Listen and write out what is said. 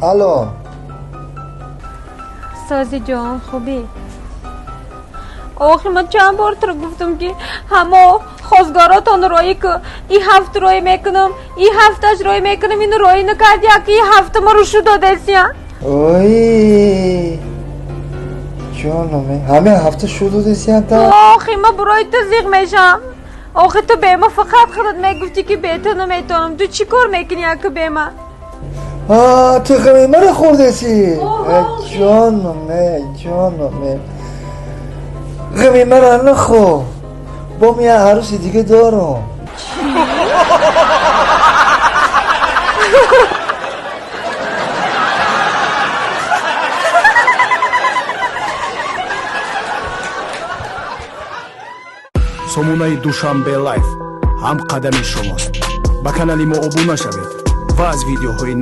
الو سازی جان خوبی؟ آخه من چند بار تو گفتم که همه خواستگاراتان روی که این هفته روی میکنم این هفتهش روی میکنم اینو روی نکردی که این هفته ما رو شو داده سیان اوی جانم همه هفته شروع دیسی تا آخه من برای تو زیغ میشم آخه تو به ما فقط خودت میگفتی که بهتر نمیتونم تو چی کار میکنی که به من تو خمیمه رو خوردیسی جانم خمیمه رو نخور با میه عروسی دیگه دارم сомунаи душанбе лайф ҳам қадами шумост ба канали мо обуна шавед ва аз видеоҳои